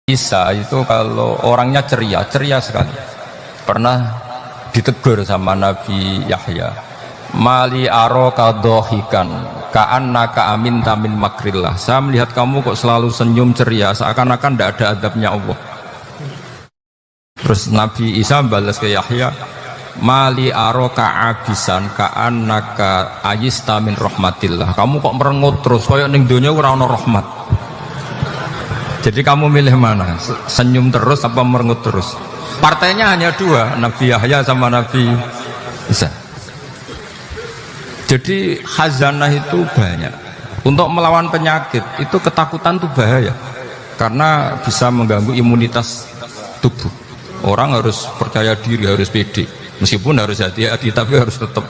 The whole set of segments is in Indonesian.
Isa itu kalau orangnya ceria sekali. Pernah ditegur sama Nabi Yahya, mali aroka dohikan ka'annaka aminta min makrillah. Saya melihat kamu kok selalu senyum ceria, seakan-akan tidak ada adabnya Allah. Terus Nabi Isa balas ke Yahya, mali aroka abisan ka'annaka ayista min rahmatillah. Kamu kok merengut terus, koyok ning dunya ora ono rahmat. Jadi kamu milih mana? Senyum terus apa merengut terus? Partainya hanya dua, Nabi Yahya sama Nabi Isa. Jadi khazanah itu banyak. Untuk melawan penyakit itu ketakutan itu bahaya, karena bisa mengganggu imunitas tubuh. Orang harus percaya diri, harus pede. Meskipun harus hati-hati, tapi harus tetap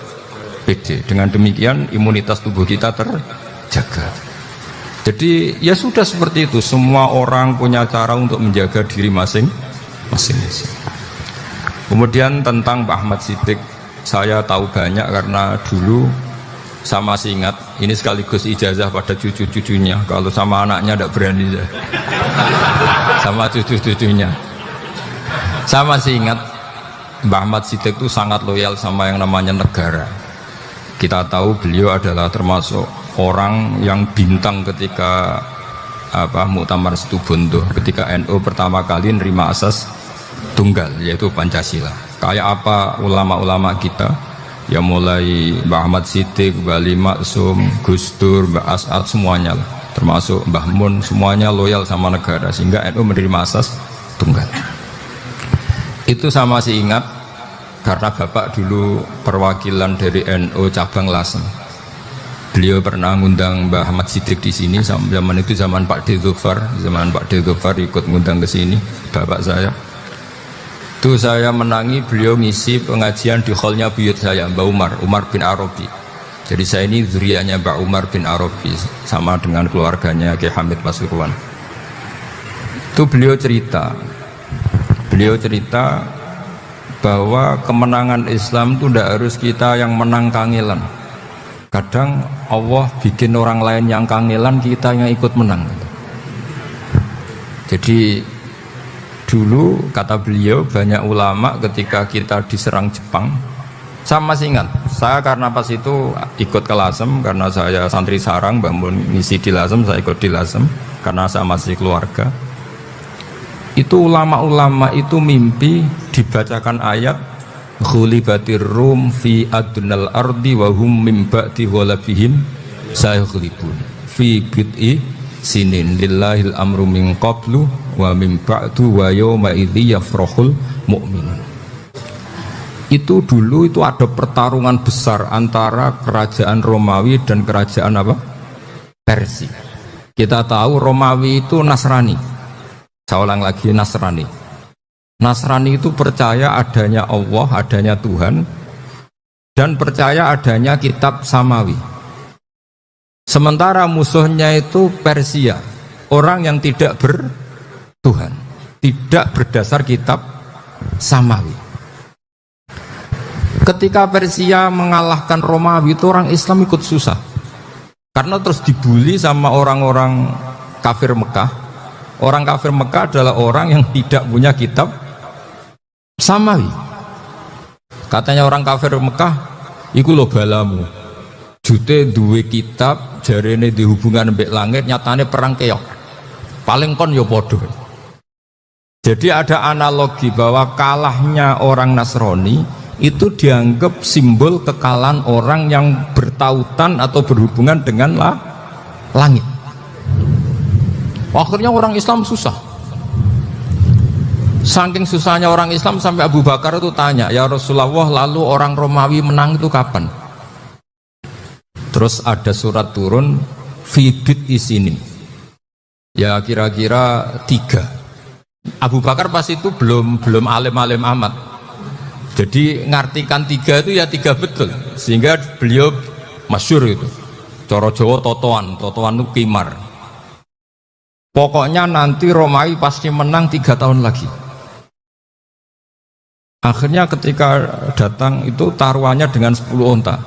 pede. Dengan demikian imunitas tubuh kita terjaga. Jadi ya sudah seperti itu. Semua orang punya cara untuk menjaga diri masing-masing. Kemudian tentang Pak Ahmad Siddiq, saya tahu banyak karena dulu saya masih ingat. Ini sekaligus ijazah pada cucu-cucunya. Kalau sama anaknya tidak berani ya. Sama cucu-cucunya. Saya masih ingat Pak Ahmad Siddiq itu sangat loyal sama yang namanya negara. Kita tahu beliau adalah termasuk orang yang bintang ketika Muktamar Situbondo, ketika NU pertama kali nerima asas tunggal, yaitu Pancasila. Kayak apa ulama-ulama kita, ya mulai Mbah Ahmad Siddiq, Mbah Ali Maksum, Gus Dur, Mbah As'ad, semuanya lah, termasuk Mbah Mun, semuanya loyal sama negara, sehingga NU menerima asas tunggal. Itu saya masih ingat karena Bapak dulu perwakilan dari NU cabang Lasem. Beliau pernah ngundang Mbah Ahmad Siddiq di sini. Zaman itu zaman Pak D. Dzufar, zaman Pak D. Dzufar ikut ngundang ke sini bapak saya. Itu saya menangi beliau ngisi pengajian di hallnya buyut saya, Mbah Umar bin Arabi. Jadi saya ini zuriatnya Mbah Umar bin Arabi, sama dengan keluarganya Kiai Hamid Pasuruan. Itu beliau cerita bahwa kemenangan Islam itu tidak harus kita yang menang kangelan. Kadang Allah bikin orang lain yang kangelan, kita yang ikut menang. Jadi dulu kata beliau, banyak ulama ketika kita diserang Jepang, saya masih ingat, saya karena pas itu ikut ke Lasem, karena saya santri sarang, bangun ngisi di Lasem, saya ikut di Lasem karena saya masih keluarga. Itu ulama-ulama itu mimpi dibacakan ayat ghulibatir rum fi adnal ardi wa hum min ba'di ghalabihim sayaghlibun fi bid'i sinin lillahil amru min qablu wa min ba'du wa yawma idzi yafrahul mu'minun. Itu dulu itu ada pertarungan besar antara kerajaan Romawi dan kerajaan apa? Persia. Kita tahu Romawi itu Nasrani. Saya ulang lagi, Nasrani. Nasrani itu percaya adanya Allah, adanya Tuhan, dan percaya adanya kitab samawi. Sementara musuhnya itu Persia, orang yang tidak bertuhan, tidak berdasar kitab samawi. Ketika Persia mengalahkan Romawi, itu orang Islam ikut susah, karena terus dibully sama orang-orang kafir Mekah. Orang kafir Mekah adalah orang yang tidak punya kitab samawi. Katanya orang kafir Mekah, iku lo balamu. Jute duwe kitab, jarene di hubungan mbek langit, nyatane perang keok. Paling kon yo podo. Jadi ada analogi bahwa kalahnya orang Nasrani itu dianggap simbol kekalahan orang yang bertautan atau berhubungan dengan langit. Akhirnya orang Islam susah. Saking susahnya orang Islam sampai Abu Bakar itu tanya, ya Rasulullah, lalu orang Romawi menang itu kapan? Terus ada surat turun fi bid'i sinin. Ya kira-kira 3. Abu Bakar pas itu belum alim-alim amat. Jadi ngartikan 3 itu ya 3 betul. Sehingga beliau masyhur itu. Coro Jawa totoan itu kimar. Pokoknya nanti Romawi pasti menang 3 tahun lagi. Akhirnya ketika datang itu taruhannya dengan 10 onta.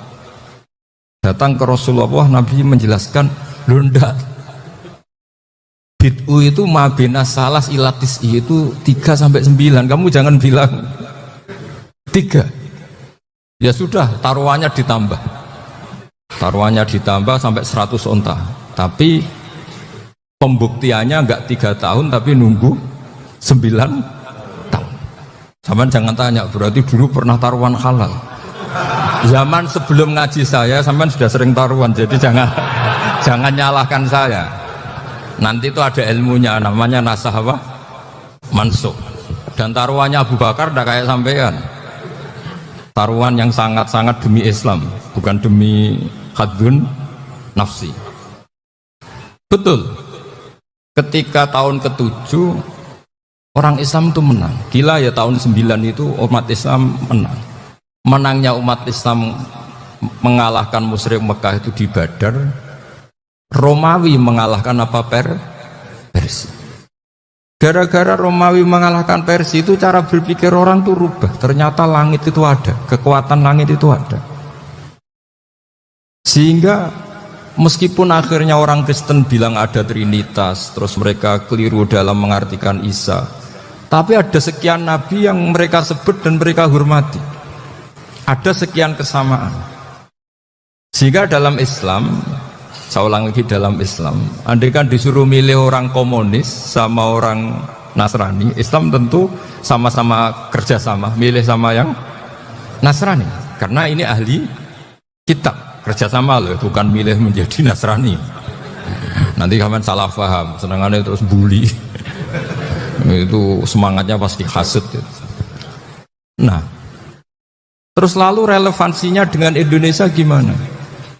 Datang ke Rasulullah, Nabi menjelaskan, "Lho ndak. Bid'u itu mabena salas ilatis itu 3 sampai 9. Kamu jangan bilang 3. Ya sudah, taruhannya ditambah. Taruhannya ditambah sampai 100 onta. Tapi pembuktiannya enggak 3 tahun tapi nunggu 9 tahun. Sampean jangan tanya, berarti dulu pernah taruhan halal. Zaman sebelum ngaji saya, sampean sudah sering taruhan, jadi jangan nyalahkan saya. Nanti itu ada ilmunya, namanya nasah apa? Mansukh. Dan taruhannya Abu Bakar tidak kayak sampean. Taruhan yang sangat-sangat demi Islam, bukan demi hadun nafsi. Betul. Ketika tahun ke-7 orang Islam itu menang. Gila ya, tahun 9 itu umat Islam menang. Menangnya umat Islam mengalahkan musyrik Mekah itu di Badar. Romawi mengalahkan apa? Persia. Gara-gara Romawi mengalahkan Persia itu cara berpikir orang tuh rubah. Ternyata langit itu ada, kekuatan langit itu ada. Sehingga meskipun akhirnya orang Kristen bilang ada Trinitas, terus mereka keliru dalam mengartikan Isa, tapi ada sekian nabi yang mereka sebut dan mereka hormati. Ada sekian kesamaan. Sehingga dalam Islam, saya ulang lagi, dalam Islam, andai kan disuruh milih orang komunis sama orang Nasrani, Islam tentu sama-sama kerjasama, milih sama yang Nasrani, karena ini ahli kitab, kerjasama loh, bukan milih menjadi Nasrani. Nanti kalian salah paham, senangannya terus bully. Itu semangatnya pasti hasut. Nah, terus lalu relevansinya dengan Indonesia gimana?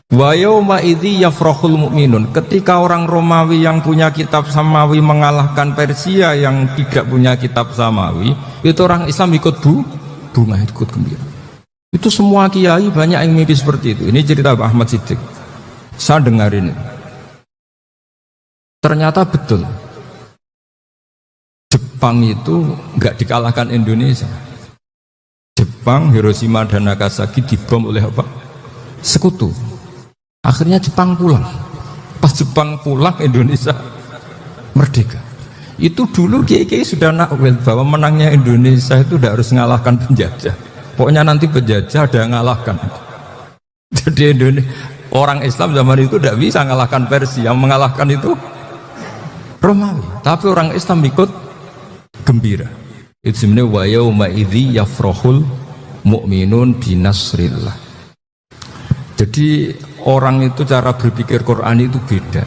Wa yauma idzi yafrahul mu'minun. Ketika orang Romawi yang punya kitab samawi mengalahkan Persia yang tidak punya kitab samawi, itu orang Islam ikut bunga, ikut gembira. Itu semua kiai banyak yang mimpi seperti itu. Ini cerita Pak Ahmad Siddiq. Saya dengar ini. Ternyata betul. Jepang itu nggak dikalahkan Indonesia. Jepang, Hiroshima dan Nagasaki dibom oleh apa? Sekutu. Akhirnya Jepang pulang. Pas Jepang pulang, Indonesia merdeka. Itu dulu kiai-kiai sudah nakwil bahwa menangnya Indonesia itu tidak harus mengalahkan penjajah. Pokoknya nanti penjajah ada yang mengalahkan. Jadi Indonesia, orang Islam zaman itu tidak bisa mengalahkan Persia. Yang mengalahkan itu Romawi. Tapi orang Islam ikut gembira. Itu sebenarnya wa yauma idzi yafrahul mu'minun binasrillah. Jadi orang itu cara berpikir Quran itu beda.